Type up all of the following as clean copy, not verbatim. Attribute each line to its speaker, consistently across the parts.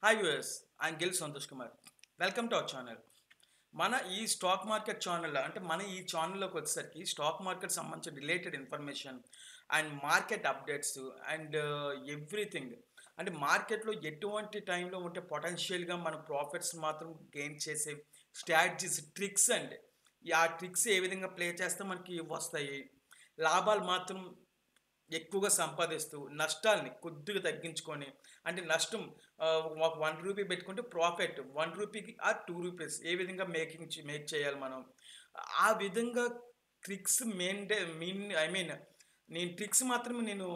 Speaker 1: Hi viewers, I'm Gill Santosh Kumar. Welcome to our channel. మన ఈ stock market channel అంటే మన ఈ ఛానల్లోకి వచ్చేసరికి స్టాక్ మార్కెట్ సంబంధించిన related information and market updates and everything. అంటే మార్కెట్లో ఎటువంటి టైంలో ఉంటే పొటెన్షియల్గా మన ప్రాఫిట్స్ మాత్రం గెయిన్ చేసే స్ట్రాటజీస్, ట్రిక్స్ అండి. ఆ ట్రిక్స్ ఏ విధంగా ప్లే చేస్తే మనకి వస్తాయి, లాభాలు మాత్రం ఎక్కువగా సంపాదిస్తూ నష్టాల్ని కొద్దిగా తగ్గించుకొని, అంటే నష్టం ఒక 1 రూపీ పెట్టుకుంటే ప్రాఫిట్ 1 రూపీకి ఆర్ 2 రూపీస్ ఏ విధంగా మేక్ చేయాలి మనం. ఆ విధంగా ట్రిక్స్ నేను ట్రిక్స్ మాత్రమే నేను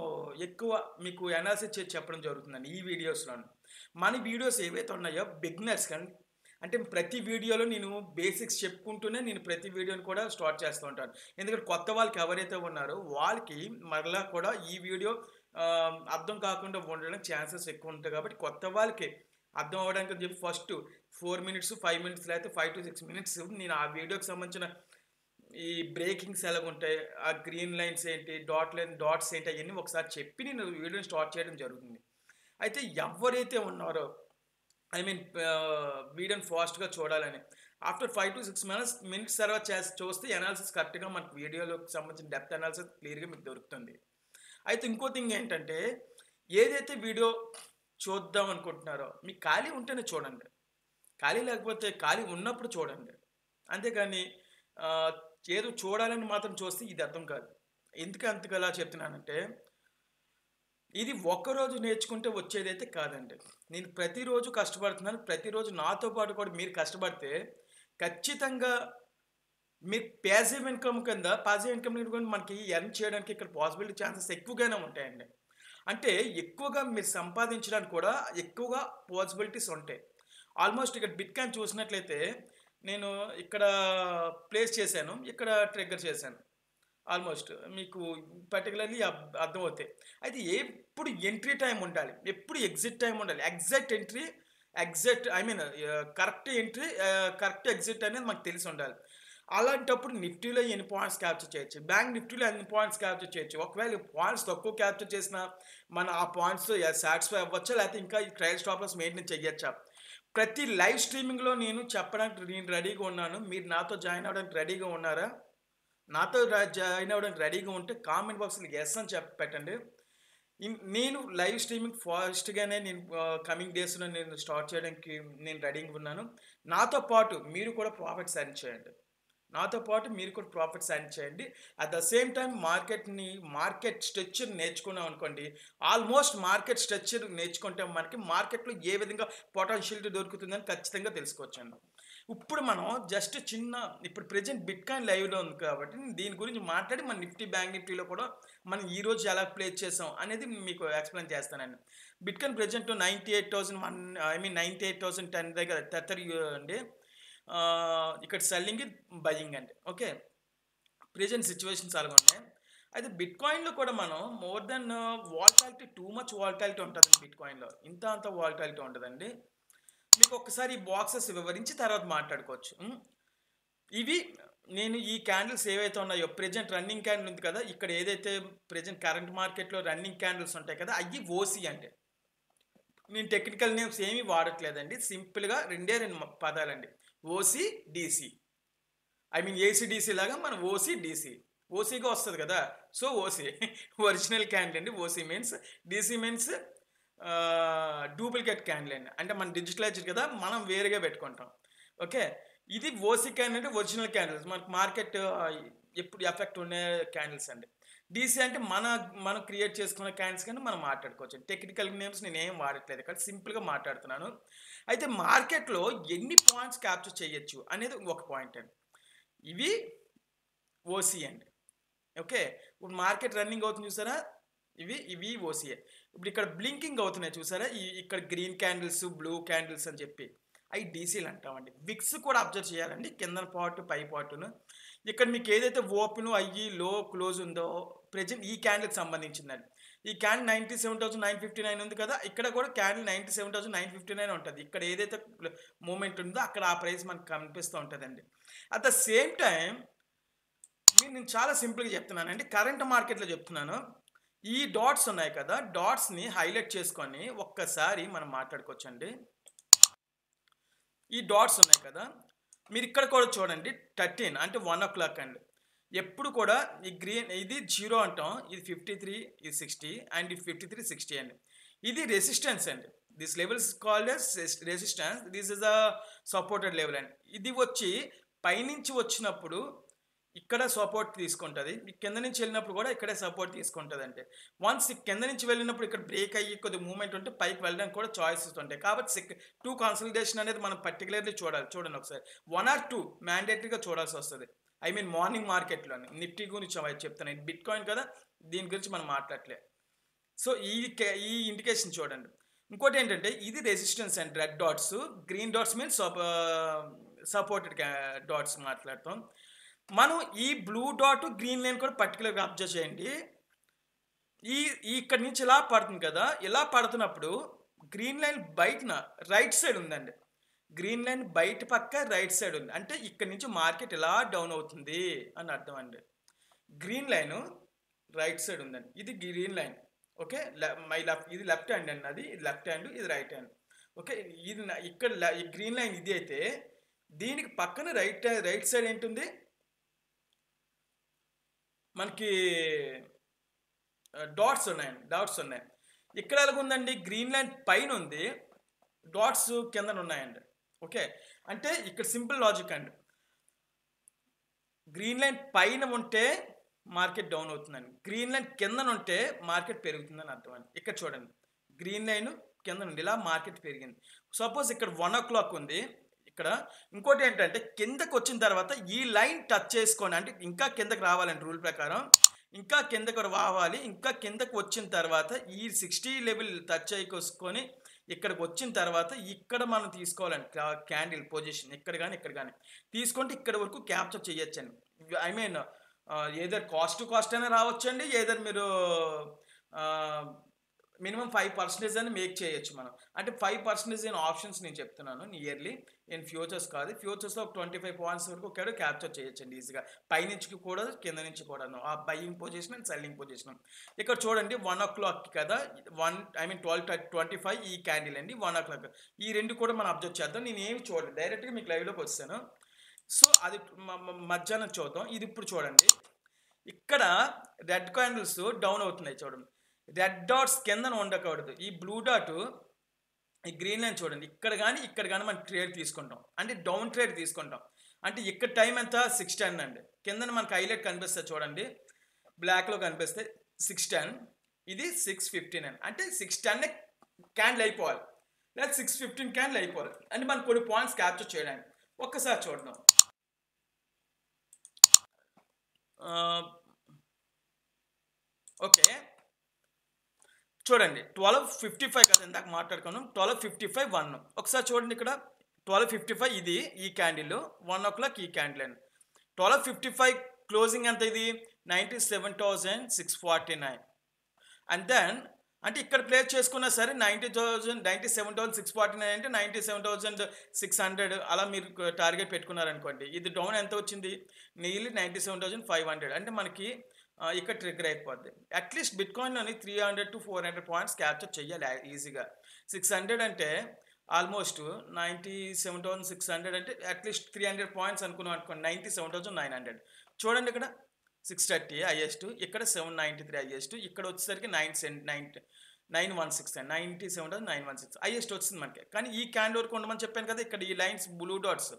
Speaker 1: ఎక్కువ మీకు అనాలిసిస్ చేసి చెప్పడం జరుగుతుందండి ఈ వీడియోస్లోను. మన వీడియోస్ ఏవైతే ఉన్నాయో బిగినర్స్ కానీ, అంటే ప్రతి వీడియోలో నేను బేసిక్స్ చెప్పుకుంటూనే నేను ప్రతి వీడియోని కూడా స్టార్ట్ చేస్తూ ఉంటాను. ఎందుకంటే కొత్త వాళ్ళకి ఎవరైతే ఉన్నారో వాళ్ళకి మరలా కూడా ఈ వీడియో అర్థం కాకుండా ఉండడానికి ఛాన్సెస్ ఎక్కువ ఉంటాయి. కాబట్టి కొత్త వాళ్ళకి అర్థం అవ్వడానికి అని చెప్పి ఫస్ట్ 4 మినిట్స్ 5 మినిట్స్ లేకపోతే 5 to 6 మినిట్స్ నేను ఆ వీడియోకి సంబంధించిన ఈ బ్రేకింగ్స్ ఎలాగుంటాయి, ఆ గ్రీన్ లైన్స్ ఏంటి, డాట్స్ ఏంటి, అవన్నీ ఒకసారి చెప్పి నేను వీడియోని స్టార్ట్ చేయడం జరుగుతుంది. అయితే ఎవరైతే ఉన్నారో వీడియోని ఫాస్ట్గా చూడాలని ఆఫ్టర్ 5 to 6 మినిట్స్ తర్వాత చూస్తే అనాలిసిస్ కరెక్ట్గా మనకు వీడియోలోకి సంబంధించిన డెప్త్ అనాలిసిస్ క్లియర్గా మీకు దొరుకుతుంది. అయితే ఇంకో థింగ్ ఏంటంటే, ఏదైతే వీడియో చూద్దాం అనుకుంటున్నారో మీకు ఖాళీ ఉంటేనే చూడండి, ఖాళీ లేకపోతే ఖాళీ ఉన్నప్పుడు చూడండి. అంతేకాని ఆ, ఏదో చూడాలని మాత్రం చూస్తే ఇది అర్థం కాదు. ఎందుకు అంతకలా చెప్తున్నానంటే, ఇది ఒక్కరోజు నేర్చుకుంటే వచ్చేదైతే కాదండి. నేను ప్రతిరోజు కష్టపడుతున్నాను, ప్రతిరోజు నాతో పాటు కూడా మీరు కష్టపడితే ఖచ్చితంగా మీరు పాసివ్ ఇన్కమ్ కూడా మనకి ఎర్న్ చేయడానికి ఇక్కడ పాసిబిలిటీ ఛాన్సెస్ ఎక్కువగానే ఉంటాయండి. అంటే ఎక్కువగా మీరు సంపాదించడానికి కూడా ఎక్కువగా పాసిబిలిటీస్ ఉంటాయి. ఆల్మోస్ట్ ఇక్కడ బిట్ కాయిన్ చూసినట్లయితే నేను ఇక్కడ ప్లేస్ చేశాను, ఇక్కడ ట్రిగ్గర్ చేశాను. ఆల్మోస్ట్ మీకు పర్టికులర్లీ అర్థమవుతాయి. అయితే ఎప్పుడు ఎంట్రీ టైం ఉండాలి, ఎప్పుడు ఎగ్జిట్ టైం ఉండాలి. Exact entry, correct entry, correct exit అనేది మనకు తెలిసి ఉండాలి. అలాంటప్పుడు నిఫ్టీలో ఎన్ని పాయింట్స్ క్యాప్చర్ చేయొచ్చు, బ్యాంక్ నిఫ్టీలో ఎన్ని పాయింట్స్ క్యాప్చర్ చేయొచ్చు. ఒకవేళ పాయింట్స్ తక్కువ క్యాప్చర్ చేసినా మన ఆ పాయింట్స్ సాటిస్ఫై అవ్వచ్చా, లేకపోతే ఇంకా ఈ ట్రయల్ స్టాప్ లాస్ మెయింటైన్ చేయొచ్చా. ప్రతి లైవ్ స్ట్రీమింగ్లో నేను చెప్పడానికి నేను రెడీగా ఉన్నాను. మీరు నాతో జాయిన్ అవ్వడానికి రెడీగా ఉన్నారా? నాతో జాయిన్ అవ్వడానికి రెడీగా ఉంటే కామెంట్ బాక్స్లో ఎస్ అని పెట్టండి. నేను లైవ్ స్ట్రీమింగ్ ఫాస్ట్గానే నేను కమింగ్ డేస్లో నేను స్టార్ట్ చేయడానికి నేను రెడీగా ఉన్నాను. నాతో పాటు మీరు కూడా ప్రాఫిట్స్ ఎర్న్ చేయండి. At the same time market structure నేర్చుకున్నాం అనుకోండి. ఆల్మోస్ట్ మార్కెట్ స్ట్రక్చర్ నేర్చుకుంటే మనకి మార్కెట్లో ఏ విధంగా పొటెన్షియలిటీ దొరుకుతుందని ఖచ్చితంగా తెలుసుకోవచ్చండి. ఇప్పుడు మనం ఇప్పుడు ప్రెజెంట్ బిట్ కాయిన్ లైవ్లో ఉంది కాబట్టి దీని గురించి మాట్లాడి మన బ్యాంక్ నిఫ్టీలో కూడా మనం ఈరోజు ఎలా ప్లే చేసాం అనేది మీకు ఎక్స్ప్లెయిన్ చేస్తానండి. బిట్ కాయిన్ ప్రెజెంట్ 98,10 దగ్గర అండి. ఇక్కడ సెల్లింగ్, బయింగ్ అండి. ఓకే, ప్రెజెంట్ సిచ్యువేషన్స్ అలాగ ఉన్నాయి. అయితే బిట్ కాయిన్లో కూడా మనం more than volatility, too much volatility ఉంటుంది బిట్ కాయిన్లో. అంత వాల్టాలిటీ ఉంటుందండి. మీకు ఒక్కసారి ఈ బాక్సెస్ వివరించి తర్వాత మాట్లాడుకోవచ్చు. ఇవి నేను ఈ క్యాండిల్స్ ఏవైతే ఉన్నాయో, ప్రెజెంట్ రన్నింగ్ క్యాండిల్ ఉంది కదా, ఇక్కడ ఏదైతే ప్రెజెంట్ కరెంట్ మార్కెట్లో రన్నింగ్ క్యాండిల్స్ ఉంటాయి కదా, అవి ఓసీ అంటే. నేను టెక్నికల్ నేమ్స్ ఏమీ వాడట్లేదండి, సింపుల్గా రెండు పదాలండి. ఓసీ డీసీ, ఏసీడీసీ లాగా మనం ఓసీ డీసీ, ఓసీగా వస్తుంది కదా, సో ఓసీ ఒరిజినల్ క్యాండిల్ అండి. OC means, DC means duplicate candle అండి. అంటే మన డిజిటలైజ్డ్ కదా, మనం వేరుగా పెట్టుకుంటాం. ఓకే, ఇది ఓసీ క్యాండిల్ అంటే ఒరిజినల్ క్యాండిల్స్, మనకు మార్కెట్ ఎప్పుడు ఎఫెక్ట్ ఉండే క్యాండిల్స్ అండి. డీసీ అంటే మనం క్రియేట్ చేసుకున్న క్యాండిల్స్ కానీ మనం మాట్లాడుకోవచ్చు. టెక్నికల్ నేమ్స్ నేను ఏం వాడట్లేదు, ఇక్కడ సింపుల్గా మాట్లాడుతున్నాను. అయితే మార్కెట్లో ఎన్ని పాయింట్స్ క్యాప్చర్ చేయొచ్చు అనేది ఒక పాయింట్ అండి. ఇవి ఓసీ అండి. ఓకే, ఇప్పుడు మార్కెట్ రన్నింగ్ అవుతుంది చూసారా, ఇవి ఓసీఏ. ఇప్పుడు ఇక్కడ బ్లింకింగ్ అవుతున్నాయి చూసారా, ఇక్కడ గ్రీన్ క్యాండిల్స్, బ్లూ క్యాండిల్స్ అని చెప్పి అవి డీసీలు అంటామండి. విక్స్ కూడా అబ్జర్వ్ చేయాలండి, కింద పార్ట్ పై పార్టును. ఇక్కడ మీకు ఏదైతే ఓపెన్ అయ్యి లో క్లోజ్ ఉందో ప్రెజెంట్ ఈ క్యాండిల్కి సంబంధించిందండి. ఈ క్యాండిల్ 97,959 ఉంది కదా, ఇక్కడ కూడా క్యాండిల్ 97,959 ఉంటుంది. ఇక్కడ ఏదైతే మూమెంట్ ఉందో అక్కడ ఆ ప్రైస్ మనకు కనిపిస్తూ ఉంటుందండి. అట్ ద సేమ్ టైం నేను చాలా సింపుల్గా చెప్తున్నానండి, కరెంట్ మార్కెట్లో చెప్తున్నాను. ఈ డాట్స్ ఉన్నాయి కదా, డాట్స్ని హైలైట్ చేసుకొని ఒక్కసారి మనం మాట్లాడుకోవచ్చండి. ఈ డాట్స్ ఉన్నాయి కదా, మీరు ఇక్కడ కూడా చూడండి 13 అంటే 1 o'clock అండి. ఎప్పుడు కూడా ఈ గ్రీన్ ఇది 0 అంటాం, ఇది 53, ఇది 60 అండ్ ఇది 53, 60 అండి. ఇది రెసిస్టెన్స్ అండి. This level is called as resistance, this is a supported level అండి. ఇది వచ్చి పైనుంచి వచ్చినప్పుడు ఇక్కడ సపోర్ట్ తీసుకుంటుంది, కింద నుంచి వెళ్ళినప్పుడు కూడా ఇక్కడే సపోర్ట్ తీసుకుంటుంది. అంటే వన్స్ కింద నుంచి వెళ్ళినప్పుడు ఇక్కడ బ్రేక్ అయ్యి కొద్ది మూవ్మెంట్ ఉంటే పైకి వెళ్ళడానికి కూడా చాయిసెస్ ఉంటాయి. కాబట్టి 2 కన్సల్టేషన్ అనేది మనం పర్టికులర్లీ చూడండి ఒకసారి. 1 or 2 మ్యాండేటరీగా చూడాల్సి వస్తుంది. ఐ మీన్ మార్నింగ్ మార్కెట్లోనే. నిఫ్టీ గురించి చెప్తాను, బిట్ కాయిన్ కదా, దీని గురించి మనం మాట్లాడలే. సో ఈ ఇండికేషన్ చూడండి. ఇంకోటి ఏంటంటే ఇది resistance and red dots, green dots means supported dots మాట్లాడతాం మనం. ఈ బ్లూ డాట్ గ్రీన్ లైన్ కూడా పర్టికులర్గా అబ్జర్వ్ చేయండి. ఇక్కడ నుంచి ఇలా పడుతుంది కదా, ఇలా పడుతున్నప్పుడు గ్రీన్ లైన్ బయటన రైట్ సైడ్ ఉందండి. గ్రీన్ లైన్ బయట పక్క రైట్ సైడ్ ఉంది, అంటే ఇక్కడ నుంచి మార్కెట్ ఇలా డౌన్ అవుతుంది అని అర్థం అండి. గ్రీన్ లైన్ రైట్ సైడ్ ఉందండి, ఇది గ్రీన్ లైన్. ఓకే, ఇది లెఫ్ట్ హ్యాండ్ అండి, అది లెఫ్ట్ హ్యాండ్, ఇది రైట్ హ్యాండ్. ఓకే, ఇది ఇక్కడ ఈ గ్రీన్ లైన్ ఇది అయితే దీనికి పక్కన రైట్ సైడ్ ఏంటుంది మనకి డాట్స్ ఉన్నాయి. ఇక్కడ ఎలాగుందండి, గ్రీన్ లైన్ పైన ఉంది, డాట్స్ కింద ఉన్నాయండి. ఓకే, అంటే ఇక్కడ సింపుల్ లాజిక్ అండి. గ్రీన్ లైన్ పైన ఉంటే మార్కెట్ డౌన్ అవుతుందండి, గ్రీన్ లైన్ కింద ఉంటే మార్కెట్ పెరుగుతుందని అర్థం అండి. ఇక్కడ చూడండి, గ్రీన్ లైన్ కింద నుండి ఇలా మార్కెట్ పెరిగింది. సపోజ్ ఇక్కడ 1 o'clock ఉంది. ఇక్కడ ఇంకోటి ఏంటంటే కిందకు వచ్చిన తర్వాత ఈ లైన్ టచ్ చేసుకొని, అంటే ఇంకా కిందకు రావాలండి రూల్ ప్రకారం, ఇంకా కిందకు రావాలి. ఇంకా కిందకు వచ్చిన తర్వాత ఈ 60 లెవెల్ టచ్ చేసుకొని ఇక్కడికి వచ్చిన తర్వాత ఇక్కడ మనం తీసుకోవాలండి క్యాండిల్ పొజిషన్. ఇక్కడ కానీ తీసుకుంటే ఇక్కడ వరకు క్యాప్చర్ చేయొచ్చండి. I mean either cost to cost అయినా రావచ్చండి, ఏదర్ మీరు మినిమం 5% అని మేక్ చేయొచ్చు మనం. అంటే 5% ఇన్ ఆప్షన్స్ నేను చెప్తున్నాను, నియర్లీ ఇన్ ఫ్యూచర్స్ కాదు. ఫ్యూచర్స్లో ఒక 25 పాయింట్స్ వరకు ఇక్కడ క్యాప్చర్ చేయొచ్చండి ఈజీగా, పైనుంచి కూడా కింద నుంచి కూడాను, ఆ buying position and selling position. ఇక్కడ చూడండి 1 o'clock కదా, 12:25 ఈ క్యాండిల్ అండి, 1 o'clock. ఈ రెండు కూడా మనం అబ్జర్వ్ చేద్దాం. నేను ఏమి చూడలేదు, డైరెక్ట్గా మీకు లైవ్లోకి వస్తాను. సో అది మధ్యాహ్నం చూద్దాం. ఇది ఇప్పుడు చూడండి, ఇక్కడ రెడ్ క్యాండిల్స్ డౌన్ అవుతున్నాయి చూడండి. రెడ్ డాట్స్ కింద ఉండకూడదు. ఈ బ్లూ డాట్ ఈ గ్రీన్ లైన్ చూడండి, ఇక్కడ కానీ మనం ట్రేడ్ తీసుకుంటాం, అంటే డౌన్ ట్రేడ్ తీసుకుంటాం. అంటే ఇక్కడ టైం ఎంత 6:10 అండి. కింద మనకు హైలైట్ కనిపిస్తుంది చూడండి, బ్లాక్లో కనిపిస్తే 6:10, ఇది 6:15 అండి. అంటే 6:10 క్యాండిల్ అయిపోవాలి, లేదా 6:15 క్యాండిల్ అయిపోవాలి. అంటే మనం కొన్ని పాయింట్స్ క్యాప్చర్ చేయడానికి ఒక్కసారి చూద్దాం. ఓకే, చూడండి 12:55 కదా ఇందాక మాట్లాడుకున్నాం, 12:55 1. ఒకసారి చూడండి ఇక్కడ 12:55 ఇది ఈ క్యాండిల్, 1 o'clock ఈ క్యాండిల్ అండి. 12:55 క్లోజింగ్ ఎంత ఇది 97,649. అండ్ దెన్ అంటే ఇక్కడ ప్లేస్ చేసుకున్నా సరే 97,649 అంటే 97,600 అలా మీరు టార్గెట్ పెట్టుకున్నారనుకోండి. ఇది డౌన్ ఎంత వచ్చింది, నియర్లీ 97,500. అంటే మనకి ఇక్కడ ట్రిగ్గర్ అయిపోద్ది. అట్లీస్ట్ బిట్ కాయిన్లోని 300 to 400 పాయింట్స్ క్యాప్చర్ చేయాలి ఈజీగా. 600 అంటే ఆల్మోస్ట్ 97,600 అంటే అట్లీస్ట్ 300 పాయింట్స్ అనుకున్నాం అనుకోండి, 97,900. చూడండి ఇక్కడ 630 హైయెస్ట్, ఇక్కడ 793 హైయెస్ట్, ఇక్కడ వచ్చేసరికి 916 అండి, 97,916 హైయెస్ట్ వచ్చింది మనకి. కానీ ఈ క్యాండిల్ వరకు ఉండమని చెప్పాను కదా, ఇక్కడ ఈ లైన్స్ బ్లూ డాట్స్,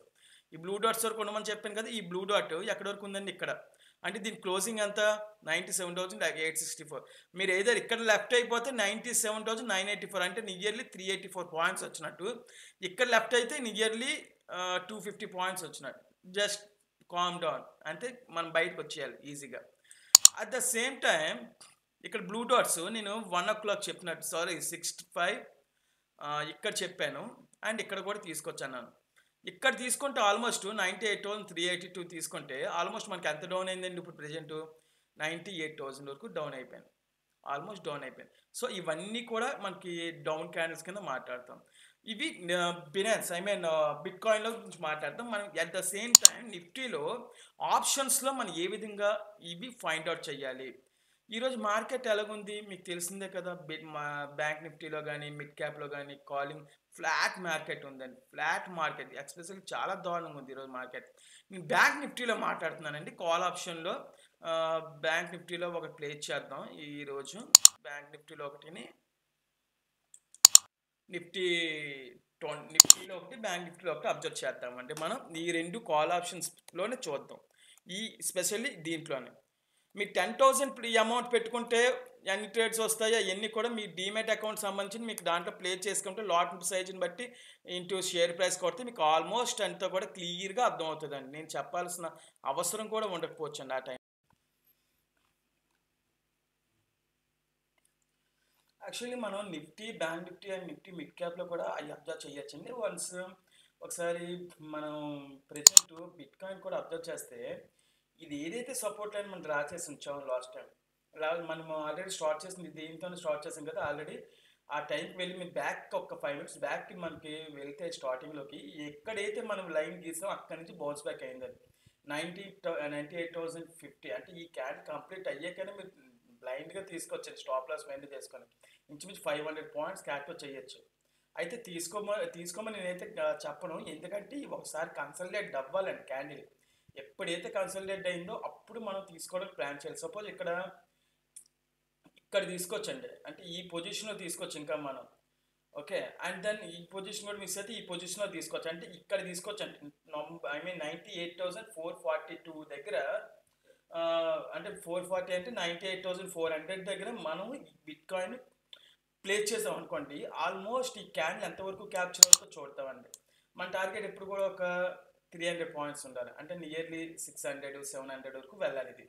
Speaker 1: ఈ బ్లూ డాట్స్ వరకు ఉండమని చెప్పాను కదా. ఈ బ్లూ డాట్ ఎక్కడి వరకు ఉందండి ఇక్కడ, అంటే దీని క్లోజింగ్ ఎంత 97,864. మీరు ఏదైనా ఇక్కడ లెఫ్ట్ అయిపోతే 97,984, అంటే నియర్లీ 384 పాయింట్స్ వచ్చినట్టు. ఇక్కడ లెఫ్ట్ అయితే నియర్లీ 250 పాయింట్స్ వచ్చినట్టు. జస్ట్ కామ్ డౌన్, అంటే మనం బయటకు వచ్చేయాలి ఈజీగా. అట్ ద సేమ్ టైం ఇక్కడ బ్లూ డాట్స్ నేను 1 o'clock చెప్పినట్టు, సారీ 65 ఇక్కడ చెప్పాను, అండ్ ఇక్కడ కూడా తీసుకొచ్చాను. ఇక్కడ తీసుకుంటే ఆల్మోస్ట్ 98,382 తీసుకుంటే ఆల్మోస్ట్ మనకి ఎంత డౌన్ అయిందండి ఇప్పుడు ప్రెజెంట్ 98,000 వరకు డౌన్ అయిపోయింది, ఆల్మోస్ట్ డౌన్ అయిపోయింది. సో ఇవన్నీ కూడా మనకి డౌన్ క్యాండిల్స్ కింద మాట్లాడతాం. ఇవి బినాన్స్ ఐ మీన్ బిట్ కాయిన్లో గురించి మాట్లాడతాం మనం. అట్ ద సేమ్ టైం నిఫ్టీలో ఆప్షన్స్లో మనం ఏ విధంగా ఇవి ఫైండ్ అవుట్ చేయాలి, ఈరోజు మార్కెట్ ఎలాగుంది మీకు తెలిసిందే కదా! మా బ్యాంక్ నిఫ్టీలో గాని, మిడ్ క్యాప్‌లో గాని కాలింగ్ ఫ్లాట్ మార్కెట్ ఉందండి. ఫ్లాట్ మార్కెట్ ఎస్పెషల్లీ చాలా దారుణంగా ఉంది ఈరోజు మార్కెట్. నేను బ్యాంక్ నిఫ్టీలో మాట్లాడుతున్నానండి. కాల్ ఆప్షన్‌లో బ్యాంక్ నిఫ్టీలో ఒకటి ప్లే చేద్దాం ఈరోజు. బ్యాంక్ నిఫ్టీలో ఒకటిని నిఫ్టీ నిఫ్టీలో ఒకటి, బ్యాంక్ నిఫ్టీలో ఒకటి అబ్జర్వ్ చేద్దామండి. మనం ఈ 2 కాల్ ఆప్షన్స్‌లోనే చూద్దాం. స్పెషల్లీ దీంట్లోనే. మీరు 10,000 ఈ అమౌంట్ పెట్టుకుంటే ఎన్ని ట్రేడ్స్ వస్తాయో అవన్నీ కూడా మీ డీమ్యాట్ అకౌంట్ సంబంధించి మీకు దాంట్లో ప్లే చేసుకుంటే లాట్ సైజుని బట్టి ఇంటూ షేర్ ప్రైస్ కొడితే మీకు ఆల్మోస్ట్ అంతా కూడా క్లియర్గా అర్థమవుతుందండి. నేను చెప్పాల్సిన అవసరం కూడా ఉండకపోవచ్చు అండి ఆ టైం. యాక్చువల్లీ మనం Nifty, bank Nifty and Nifty mid క్యాప్లో కూడా అవి అబ్జర్వ్ చేయొచ్చండి. ఒకసారి మనం ప్రెజెంట్ బిట్ కాయిన్ కూడా అబ్జర్వ్ చేస్తే ఇది ఏదైతే సపోర్ట్ లైన్ మనం డ్రా చేసి ఉంచాము లాస్ట్ టైం, మనం ఆల్రెడీ స్టార్ట్ చేసింది దీంతోనే స్టార్ట్ చేసాం కదా ఆల్రెడీ. ఆ టైంకి వెళ్ళి మీరు బ్యాక్ ఒక 5 minutes బ్యాక్కి మనకి వెళ్తే స్టార్టింగ్లోకి ఎక్కడైతే మనం లైన్ గీసాం అక్కడి నుంచి బౌన్స్ బ్యాక్ అయిందండి. 98,050 అంటే ఈ క్యాన్ కంప్లీట్ అయ్యాకనే మీరు బ్లైండ్గా తీసుకొచ్చండి స్టాప్ లాస్ మెయింటైన్ చేసుకొని ఇంచుమించు 500 points క్యాప్చర్ చేయొచ్చు. అయితే తీసుకోమని నేనైతే చెప్పను, ఎందుకంటే ఒకసారి కన్సల్టేట్ అవ్వాలండి క్యాండిల్. ఎప్పుడైతే కన్సల్టేట్ అయిందో అప్పుడు మనం తీసుకోవడానికి ప్లాన్ చేయాలి. సపోజ్ ఇక్కడ తీసుకోవచ్చండి, అంటే ఈ పొజిషన్లో తీసుకోవచ్చు ఇంకా మనం. ఓకే, అండ్ దెన్ ఈ పొజిషన్ కూడా మిస్ అయితే ఈ పొజిషన్లో తీసుకోవచ్చు, అంటే ఇక్కడ తీసుకోవచ్చు అంటే 98,442 దగ్గర, అంటే 440 అంటే 98,400 దగ్గర మనం బిట్ కాయిన్ ప్లేస్ చేసాం అనుకోండి, ఆల్మోస్ట్ ఈ క్యాండిల్ ఎంతవరకు క్యాప్చర్ అవుతుందో చూడతామండి. మన టార్గెట్ ఎప్పుడు కూడా ఒక 300 points ఉండాలి, అంటే నియర్లీ 600-700 వరకు వెళ్ళాలి. ఇది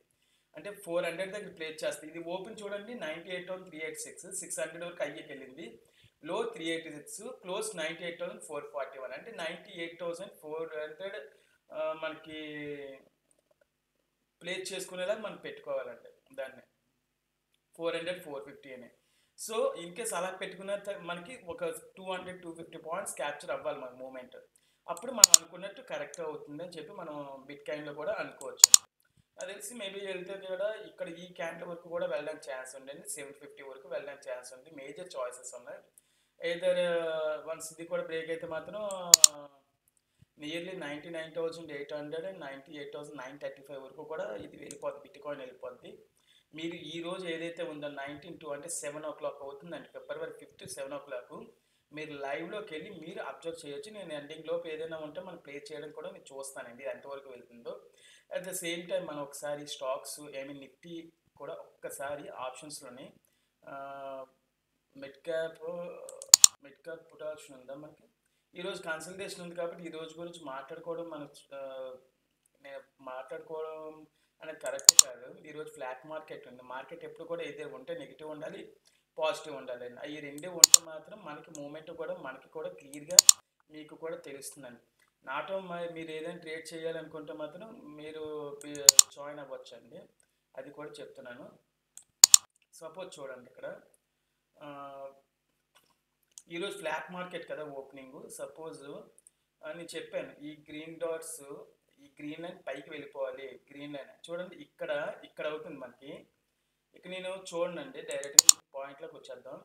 Speaker 1: అంటే 400 దగ్గర ప్లేస్ చేస్తుంది. ఇది ఓపెన్ చూడండి 98,386, 600 వరకు అయ్యేకి వెళ్ళింది. లో 386, క్లోజ్ 98,441, అంటే 98,400 మనకి ప్లేస్ చేసుకునేలా మనం పెట్టుకోవాలండి దాన్ని 400-450 అని. సో ఇన్ కేస్ అలా పెట్టుకున్న మనకి ఒక 200-250 points క్యాప్చర్ అవ్వాలి మన మూమెంట్. అప్పుడు మనం అనుకున్నట్టు కరెక్ట్ అవుతుందని చెప్పి మనం బిట్ కాయిన్లో కూడా అనుకోవచ్చు. నాకు తెలిసి మేబీ వెళ్తే కూడా ఇక్కడ ఈ క్యాండిల్ వరకు కూడా వెళ్ళడానికి ఛాన్స్ ఉండండి, 750 వరకు వెళ్ళడానికి ఛాన్స్ ఉంది. మేజర్ చాయిసెస్ ఉన్నాయి. ఏదర్ వన్స్ ఇది కూడా బ్రేక్ అయితే మాత్రం నియర్లీ 99,800 అండ్ 98,935 వరకు కూడా ఇది వెళ్ళిపోద్ది, బిట్ కాయిన్ వెళ్ళిపోద్ది. మీరు ఈ రోజు ఏదైతే ఉందో 19 అంటే 7 o'clock అవుతుందండి, February 5th 7 o'clock. మీరు లైవ్లోకి వెళ్ళి మీరు అబ్జర్వ్ చేయొచ్చు. నేను ఎండింగ్ లోపు ఏదైనా ఉంటే మనం ప్లే చేయడం కూడా నేను చూస్తానండి ఎంతవరకు వెళ్తుందో. అట్ ద సేమ్ టైం మనం ఒకసారి స్టాక్స్ నిఫ్టీ కూడా ఒక్కసారి ఆప్షన్స్లోని మిడ్ క్యాప్ పుట్ ఆప్షన్ ఉందా మనకి. ఈరోజు కన్సల్టేషన్ ఉంది కాబట్టి ఈ రోజు గురించి మాట్లాడుకోవడం నేను మాట్లాడుకోవడం అనేది కరెక్ట్ కాదు. ఈరోజు ఫ్లాట్ మార్కెట్ ఉంది. మార్కెట్ ఎప్పుడు కూడా ఏదైనా ఉంటే నెగిటివ్ ఉండాలి, పాజిటివ్ ఉండాలి. ఈ రెండే ఉంటే మాత్రం మనకి మూమెంట్ కూడా మనకి కూడా క్లియర్గా మీకు కూడా తెలుస్తుందండి. నాతో మీరు ఏదైనా ట్రేడ్ చేయాలనుకుంటే మాత్రం మీరు జాయిన్ అవ్వచ్చండి, అది కూడా చెప్తున్నాను. సపోజ్ చూడండి ఇక్కడ ఈరోజు ఫ్లాట్ మార్కెట్ కదా ఓపెనింగ్. సపోజ్ నేను చెప్పాను ఈ గ్రీన్ డాట్స్, ఈ గ్రీన్ లైన్ పైకి వెళ్ళిపోవాలి. గ్రీన్ లైన్ చూడండి ఇక్కడ అవుతుంది మనకి. ఇక నేను చూడండి డైరెక్ట్గా పాయింట్లోకి వచ్చేద్దాం.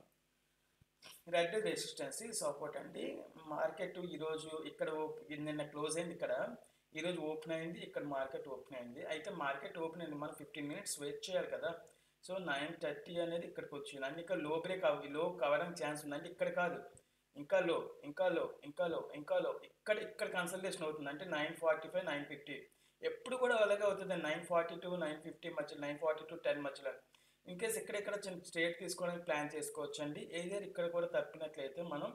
Speaker 1: రెడ్ రెసిస్టెన్స్ సపోర్ట్ అండి. మార్కెట్ ఈరోజు ఇక్కడ నిన్న క్లోజ్ అయింది, ఇక్కడ ఈరోజు ఓపెన్ అయింది, ఇక్కడ మార్కెట్ ఓపెన్ అయింది. అయితే మార్కెట్ ఓపెన్ అయింది, మనం 15 minutes వెయిట్ చేయాలి కదా. సో 9:30 అనేది ఇక్కడికి వచ్చింది, అంటే ఇక్కడ లో బ్రేక్ లో కవరింగ్ ఛాన్స్ ఉంది. అంటే ఇక్కడ కాదు, ఇంకా లో ఇక్కడ కన్సల్టేషన్ అవుతుంది, అంటే 9:45 9:50 ఎప్పుడు కూడా అలాగే అవుతుంది. 9:42 9:50 మధ్యలో, 9:42 10 మధ్యలో. ఇన్ కేస్ ఇక్కడ చిన్న స్ట్రేట్ తీసుకోవడానికి ప్లాన్ చేసుకోవచ్చు అండి. ఏదైనా ఇక్కడ కూడా తప్పినట్లయితే మనం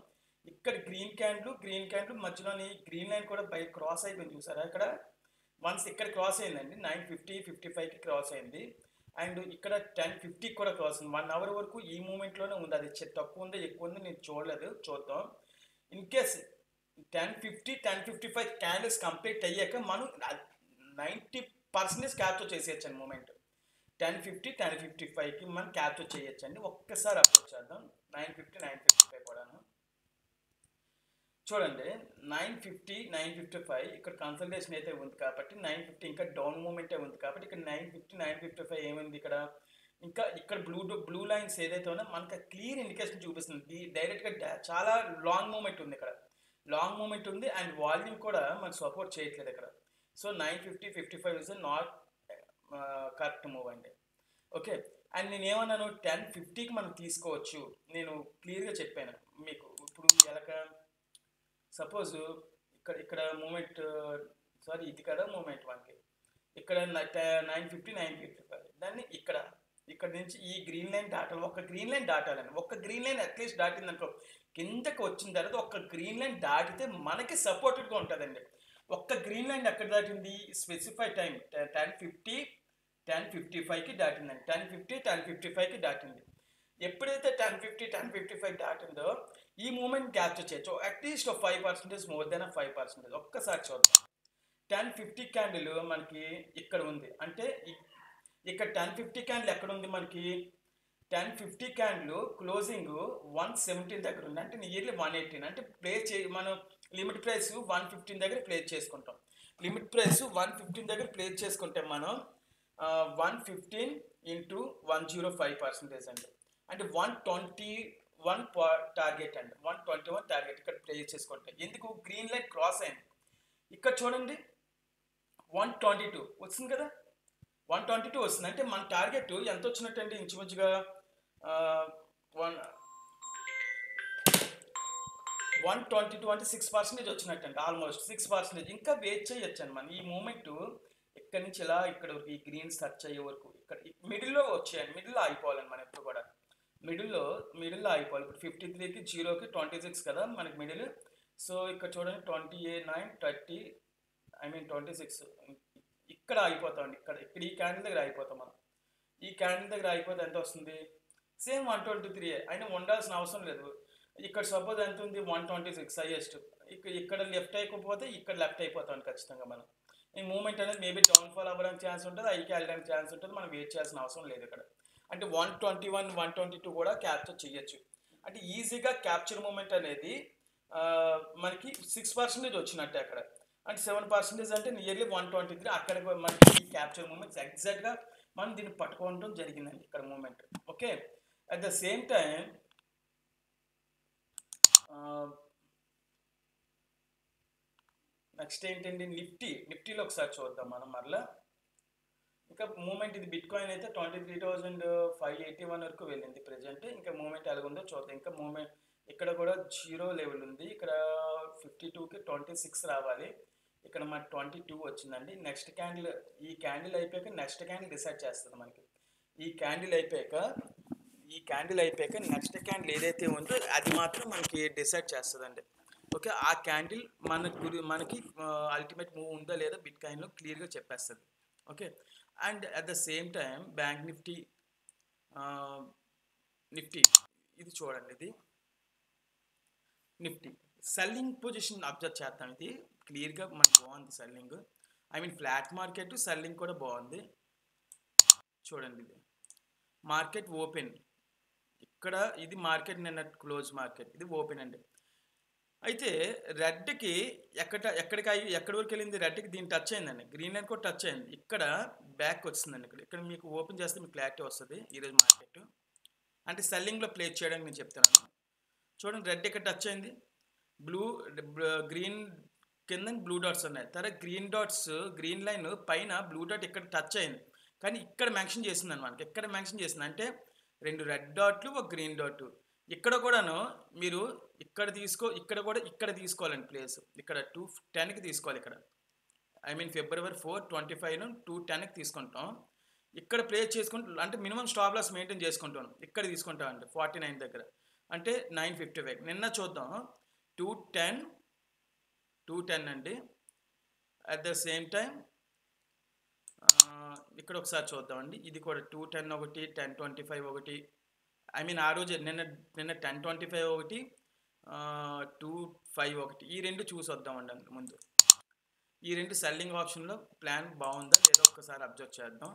Speaker 1: ఇక్కడ గ్రీన్ క్యాండిల్ మధ్యలోని గ్రీన్ లైన్ కూడా బై క్రాస్ అయిపోయింది చూసారా. ఇక్కడ వన్స్ ఇక్కడ క్రాస్ అయిందండి, 9:50-55కి క్రాస్ అయింది. అండ్ ఇక్కడ 10:50 కూడా క్రాస్ అయింది. 1 hour వరకు ఈ మూమెంట్లోనే ఉంది. అది తక్కువ ఉందో ఎక్కువ ఉందో నేను చూడలేదు, చూద్దాం. ఇన్ కేస్ 10:50-10:55 క్యాండిల్స్ కంప్లీట్ అయ్యాక మనం 90% క్యాప్చర్ చేసేయచ్చండి మూమెంట్. 10:50-10:55కి మనం క్యాప్చర్ చేయొచ్చండి. ఒక్కసారి అప్రోచ్ చేద్దాం 9:50-9:55 కూడాను. చూడండి 9:50-9:55 ఇక్కడ కన్సల్టేషన్ అయితే ఉంది కాబట్టి 9:50 ఇంకా డౌన్ మూమెంటే ఉంది కాబట్టి ఇక్కడ 9:50-9:55 ఏమైంది, ఇక్కడ ఇంకా ఇక్కడ బ్లూ లైన్స్ ఏదైతే ఉన్నా మనకు క్లియర్ ఇండికేషన్ చూపిస్తుంది. డైరెక్ట్గా చాలా లాంగ్ మూమెంట్ ఉంది ఇక్కడ, లాంగ్ మూమెంట్ ఉంది అండ్ వాల్యూమ్ కూడా మనకు సపోర్ట్ చేయట్లేదు ఇక్కడ. So 950-55 is not correct move అండి. ఓకే, అండ్ నేను ఏమన్నాను 1050కి మనం తీసుకోవచ్చు, నేను క్లియర్గా చెప్పాను మీకు. ఇప్పుడు ఎలాగ సపోజ్ ఇక్కడ మూమెంట్, సారీ ఇది కదా మూమెంట్ మనకి, ఇక్కడ 950-955, దాన్ని ఇక్కడ నుంచి ఈ గ్రీన్ లైన్ దాటాలి, ఒక్క గ్రీన్ లైన్ దాటాలండి. ఒక్క గ్రీన్ లైన్ అట్లీస్ట్ దాటింది అనుకో, కిందకి వచ్చిన తర్వాత ఒక్క గ్రీన్ లైన్ దాటితే మనకి సపోర్టెడ్గా ఉంటుందండి. ఒక్క గ్రీన్ లైన్ ఎక్కడ దాటింది, స్పెసిఫై టైం 10:55కి దాటిందండి. 10:55కి దాటింది. ఎప్పుడైతే 10:55 దాటిందో ఈ మూమెంట్ క్యాప్చర్ చేయొచ్చు అట్లీస్ట్ 5% మోర్ దెన్ 5%. ఒక్కసారి చూద్దాం. 10:50 క్యాండిల్ మనకి ఇక్కడ ఉంది, అంటే ఇక్కడ 10:50 క్యాండిల్ ఎక్కడ ఉంది మనకి, 10:50 క్యాండిల్ క్లోజింగ్ 117 దగ్గర ఉంది, అంటే నియర్లీ 118. అంటే మనం లిమిట్ ప్రైస్ 115 దగ్గర ప్లేస్ చేసుకుంటాం. లిమిట్ ప్రైస్ 115 దగ్గర ప్లేస్ చేసుకుంటే మనం 115 into 105% అండి, అంటే 121 టార్గెట్ అండి, 121 టార్గెట్ ఇక్కడ ప్లేస్ చేసుకుంటాం. ఎందుకు, గ్రీన్ లైన్ క్రాస్ అయింది. ఇక్కడ చూడండి 122 వచ్చింది కదా, 122 వస్తుంది, అంటే మన టార్గెట్ ఎంత వచ్చినట్టు అంటే ఇంచుమించుగా 122 అంటే 6% వచ్చినట్టు అండి, ఆల్మోస్ట్ 6%. ఇంకా వెయిట్ చేయొచ్చు అండి మనం. ఈ మూమెంట్ ఇక్కడ నుంచి ఇలా ఇక్కడ వరకు ఈ గ్రీన్స్ టచ్ అయ్యే వరకు ఇక్కడ మిడిల్లో వచ్చేయండి, మిడిల్లో ఆగిపోవాలండి మనం ఎప్పుడు కూడా, మిడిల్లో ఆగిపోవాలి. ఇప్పుడు 53కి 0కి 26 కదా మనకి మిడిల్. సో ఇక్కడ చూడండి 29, 30, 26 ఇక్కడ ఆగిపోతామండి. ఇక్కడ ఈ క్యాండిల్ దగ్గర ఆగిపోతాం మనం. ఈ క్యాండిల్ దగ్గర ఆగిపోతే ఎంత వస్తుంది, సేమ్ 123 అయినా ఉండాల్సిన అవసరం లేదు. ఇక్కడ సపోజ్ ఎంత ఉంది, 126 హైయెస్ట్. ఇక్కడ లెఫ్ట్ అయిపోతే ఇక్కడ లెఫ్ట్ అయిపోతాం ఖచ్చితంగా మనం. ఈ మూమెంట్ అనేది మేబీ డౌన్ఫాల్ అవ్వడానికి ఛాన్స్ ఉంటుంది, ఐకి వెళ్ళడానికి ఛాన్స్ ఉంటుంది, మనం వెయిట్ చేయాల్సిన అవసరం లేదు ఇక్కడ. అంటే 121, 122 కూడా క్యాప్చర్ చేయొచ్చు. అంటే ఈజీగా క్యాప్చర్ మూమెంట్ అనేది మనకి 6% వచ్చినట్టే అక్కడ, అంటే 7% అంటే నియర్లీ 123. అక్కడ మనకి ఈ క్యాప్చర్ మూమెంట్స్ ఎగ్జాక్ట్గా మనం దీన్ని పట్టుకోవడం జరిగిందండి ఇక్కడ moment. Okay, at the same time next ఏంటండి, నిఫ్టీలో ఒకసారి చూద్దాం మనం మరలా. ఇంకా మూమెంట్ ఇది బిట్ కాయిన్ అయితే 23,581 వరకు వెళ్ళింది ప్రెజెంట్. ఇంకా మూమెంట్ ఎలాగుందో చూద్దాం. ఇంకా మూమెంట్ ఇక్కడ కూడా 0 లెవెల్ ఉంది, ఇక్కడ 52కి 26 రావాలి, ఇక్కడ మనకి 22 వచ్చిందండి. నెక్స్ట్ క్యాండిల్, ఈ క్యాండిల్ అయిపోయాక నెక్స్ట్ క్యాండిల్ డిసైడ్ చేస్తుంది మనకి. ఈ క్యాండిల్ అయిపోయాక నెక్స్ట్ క్యాండిల్ ఏదైతే ఉందో అది మాత్రం మనకి డిసైడ్ చేస్తుందండి. ఓకే, ఆ క్యాండిల్ మనకి అల్టిమేట్ మూవ్ ఉందా లేదా బిట్ కాయిన్లో క్లియర్గా చెప్పేస్తుంది. Okay, and at the same time bank Nifty ఇది చూడండి, ఇది నిఫ్టీ సెల్లింగ్ పొజిషన్ అబ్జర్వ్ చేద్దాం. ఇది క్లియర్గా మనకు బాగుంది సెల్లింగ్, ఫ్లాట్ మార్కెట్ సెల్లింగ్ కూడా బాగుంది. చూడండి ఇది మార్కెట్ ఓపెన్, ఇక్కడ ఇది మార్కెట్ నిన్న క్లోజ్ మార్కెట్, ఇది ఓపెన్ అండి. అయితే రెడ్కి ఎక్కడి వరకు వెళ్ళింది, రెడ్కి దీన్ని టచ్ అయిందండి, గ్రీన్ లైన్ కూడా టచ్ అయింది, ఇక్కడ బ్యాక్ వచ్చిందండి. ఇక్కడ మీకు ఓపెన్ చేస్తే మీకు క్లారిటీ వస్తుంది ఈరోజు మార్కెట్. అంటే సెల్లింగ్లో ప్లేస్ చేయడానికి నేను చెప్తున్నాను. చూడండి రెడ్ ఇక్కడ టచ్ అయింది, గ్రీన్ కింద బ్లూ డాట్స్ ఉన్నాయి, తర్వాత గ్రీన్ లైన్ పైన బ్లూ డాట్ ఇక్కడ టచ్ అయింది, కానీ ఇక్కడ మెన్షన్ చేసింది అనమాట. ఇక్కడ మెన్షన్ చేసింది అంటే 2 రెడ్ డాట్లు, ఒక గ్రీన్ డాట్. ఇక్కడ కూడాను మీరు ఇక్కడ తీసుకోవాలండి ప్లేస్, ఇక్కడ 210కి తీసుకోవాలి. ఇక్కడ February 4, 25 210కి తీసుకుంటాం. ఇక్కడ ప్లేస్ చేసుకుంటాం, అంటే మినిమం స్టాప్ లాస్ మెయింటైన్ చేసుకుంటాం. ఇక్కడ తీసుకుంటాం అండి 49 దగ్గర, అంటే 955. నిన్న చూద్దాం 210 అండి. అట్ ద సేమ్ టైం ఇక్కడ ఒకసారి చూద్దామండి, ఇది కూడా 210 ఒకటి, 1025 ఒకటి, ఆ రోజు నిన్న 1025 ఒకటి, 25 ఒకటి, ఈ రెండు చూసి వద్దామండి. ముందు ఈ రెండు సెల్లింగ్ ఆప్షన్లో ప్లాన్ బాగుందా లేదో ఒకసారి అబ్జర్వ్ చేద్దాం,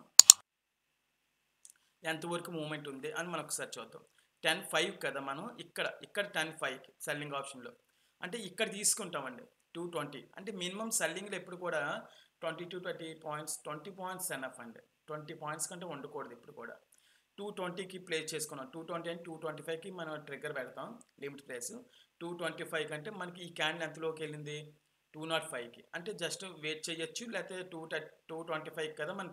Speaker 1: ఎంతవరకు మూమెంట్ ఉంది అని మనం ఒకసారి చూద్దాం. 10.5 కదా మనం, ఇక్కడ 10.5కి సెల్లింగ్ ఆప్షన్లో, అంటే ఇక్కడ తీసుకుంటామండి 220. అంటే మినిమం సెల్లింగ్లో ఎప్పుడు కూడా 20 to 20 పాయింట్స్, 20 పాయింట్స్ ఎనఫ్ అండి. 20 పాయింట్స్ కంటే ఉండకూడదు ఇప్పుడు కూడా. 220కి ప్లేస్ చేసుకున్నాం. 220 అండ్ 225కి మనం ట్రిగ్గర్ పెడతాం లిమిట్ ప్రైస్. 225 కంటే మనకి ఈ క్యాండిల్ ఎంతలోకి వెళ్ళింది 205కి. అంటే జస్ట్ వెయిట్ చేయొచ్చు, లేకపోతే 225 కదా మన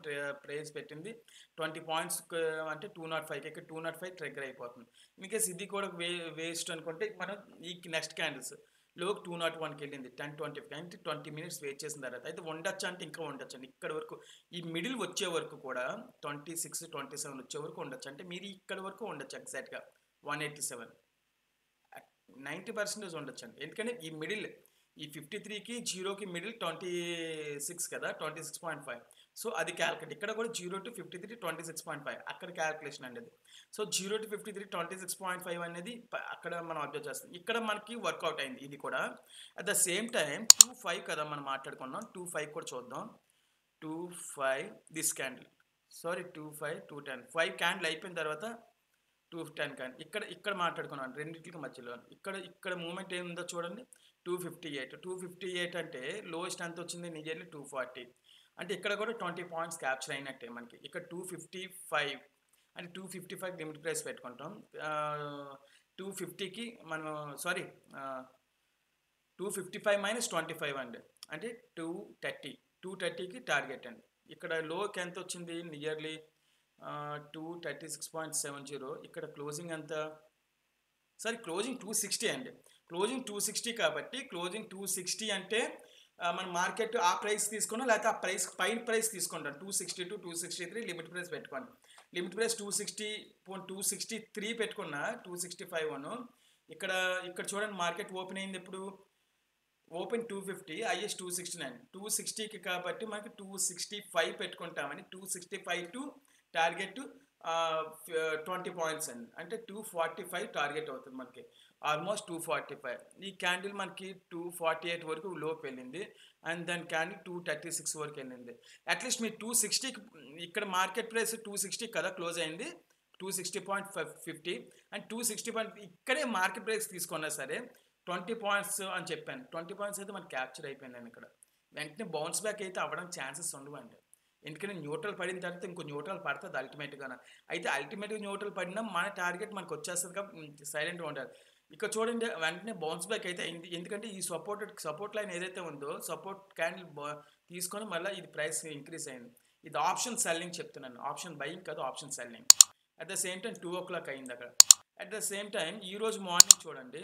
Speaker 1: ప్రైస్ పెట్టింది 20 పాయింట్స్ అంటే 205కి, ఇక్కడ 205 ట్రిగ్గర్ అయిపోతుంది. ఇన్కేస్ ఇది కూడా వేస్ట్ అనుకుంటే మనం ఈ నెక్స్ట్ క్యాండిల్స్ లోకి 201కి వెళ్ళింది 10:25 అంటే 20 మినిట్స్ వెయిట్ చేసిన తర్వాత అయితే ఉండొచ్చు అంటే ఇంకా ఉండొచ్చు అండి. ఇక్కడ వరకు ఈ మిడిల్ వచ్చే వరకు కూడా 26, 27 వచ్చే వరకు ఉండొచ్చు. అంటే మీరు ఇక్కడ వరకు ఉండొచ్చు ఎగ్జాక్ట్గా 187 90% ఉండొచ్చు అండి. ఎందుకంటే ఈ మిడిల్ ఈ 53కి 0కి మిడిల్ 26 కదా, 26.5. సో అది క్యాల్కులేట్. ఇక్కడ కూడా 0 to 53 26.5 అక్కడ క్యాల్కులేషన్ అండి అది. సో 0 to 53 26.5 అనేది అక్కడ మనం అబ్జర్వ్ చేస్తాం. ఇక్కడ మనకి వర్కౌట్ అయింది ఇది కూడా. అట్ ద సేమ్ టైం 25 కదా మనం మాట్లాడుకున్నాం. 25 కూడా చూద్దాం. 25 దిస్ క్యాండిల్, సారీ 25 210 5 క్యాండిల్ అయిపోయిన తర్వాత 210 క్యాండిల్ ఇక్కడ మాట్లాడుకున్నాను రెండింటికి మధ్యలో. ఇక్కడ మూమెంట్ ఏముందో చూడండి. 258 అంటే లోయెస్ట్ ఎంత వచ్చింది నియర్లీ 240. అంటే ఇక్కడ కూడా 20 పాయింట్స్ క్యాప్చర్ అయినట్టే మనకి. ఇక్కడ 255 అంటే 255 లిమిట్ ప్రైస్ పెట్టుకుంటాం. 250కి మనం సారీ 255 మైనస్ 25 అండి, అంటే 230కి టార్గెట్ అండి. ఇక్కడ లోకి ఎంత వచ్చింది నియర్లీ 236.70. ఇక్కడ క్లోజింగ్ ఎంత, సారీ క్లోజింగ్ 260 అండి. క్లోజింగ్ 260 కాబట్టి క్లోజింగ్ 260 అంటే మన మార్కెట్ ఆ ప్రైస్ తీసుకున్నా లేకపోతే ఆ ప్రైస్ పైన ప్రైస్ తీసుకుంటాం. 260 to 263 లిమిట్ ప్రైస్ పెట్టుకోండి. లిమిట్ ప్రైస్ 263 పెట్టుకున్నా 265 ఇక్కడ చూడండి మార్కెట్ ఓపెన్ అయింది ఎప్పుడు, ఓపెన్ 250, ఐఎస్ 269. 260కి కాబట్టి మనకి 265 పెట్టుకుంటామని 265 టు టార్గెట్ 20 పాయింట్స్ అండి. అంటే 245 టార్గెట్ అవుతుంది మనకి, ఆల్మోస్ట్ 245. ఈ క్యాండిల్ మనకి 248 వరకు లోకి వెళ్ళింది అండ్ దాని క్యాండిల్ 236 వరకు వెళ్ళింది. అట్లీస్ట్ మీరు 260 ఇక్కడ మార్కెట్ ప్రైస్ 260 కదా క్లోజ్ అయింది, 260.50 అండ్ 260 ఇక్కడే మార్కెట్ ప్రైస్ తీసుకున్నా సరే 20 పాయింట్స్ అని చెప్పాను. 20 పాయింట్స్ అయితే మనకి క్యాప్చర్ అయిపోయిందండి. ఇక్కడ వెంటనే బౌన్స్ బ్యాక్ అయితే అవ్వడానికి ఛాన్సెస్ ఉండవండి. ఎందుకంటే న్యూట్రల్ పడిన తర్వాత ఇంకో న్యూట్రల్ పడుతుంది అల్టిమేట్గా. అయితే అల్టిమేట్గా న్యూట్రల్ పడినా మన టార్గెట్ మనకు వచ్చేస్తుంది కాబట్టి సైలెంట్గా ఉండాలి. ఇక్కడ చూడండి వెంటనే బౌన్స్ బ్యాక్ అయితే అయింది. ఎందుకంటే ఈ సపోర్ట్ లైన్ ఏదైతే ఉందో సపోర్ట్ క్యాండిల్ తీసుకొని మళ్ళీ ఇది ప్రైస్ ఇంక్రీజ్ అయింది. ఇది ఆప్షన్ సెల్లింగ్ చెప్తున్నాను, ఆప్షన్ బయింగ్ కాదు, option selling. At the same time 2 o'clock అయింది అక్కడ. అట్ ద సేమ్ టైం ఈరోజు మార్నింగ్ చూడండి,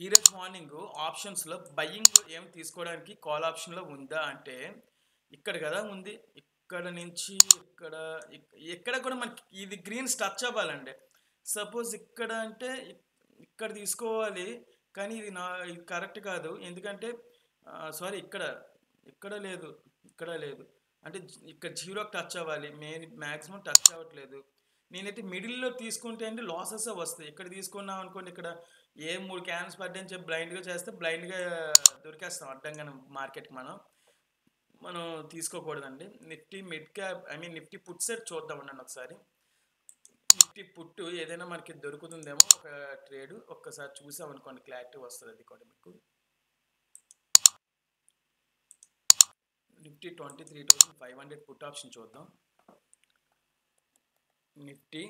Speaker 1: ఈరోజు మార్నింగ్ ఆప్షన్స్లో బయ్యింగ్ ఏం తీసుకోవడానికి కాల్ ఆప్షన్లో ఉందా అంటే ఇక్కడ కదా ఉంది. ఇక్కడ నుంచి ఇక్కడ కూడా మనకి ఇది గ్రీన్స్ టచ్ అవ్వాలండి. సపోజ్ ఇక్కడ అంటే ఇక్కడ తీసుకోవాలి, కానీ ఇది కరెక్ట్ కాదు. ఎందుకంటే సారీ ఇక్కడ లేదు అంటే ఇక్కడ 0కి టచ్ అవ్వాలి, మ్యాక్సిమం టచ్ అవ్వట్లేదు. నేనైతే మిడిల్లో తీసుకుంటే అంటే లాసెస్ వస్తాయి. ఇక్కడ తీసుకున్నాం అనుకోండి, ఇక్కడ 3 క్యాన్స్ పడ్డాయని చెప్పి బ్లైండ్గా చేస్తే బ్లైండ్గా దొరికేస్తాం అడ్డంగా మార్కెట్కి. మనం తీసుకోకూడదండి. Nifty mid cap Nifty put set చూద్దాం ఉండండి ఒకసారి. నిఫ్టీ పుట్టు ఏదైనా మనకి దొరుకుతుందేమో ఒక ట్రేడ్ ఒక్కసారి చూసాం అనుకోండి, క్లారిటీ వస్తుంది. అది కూడా మీకు నిఫ్టీ 23,500 పుట్ ఆప్షన్ చూద్దాం. నిఫ్టీ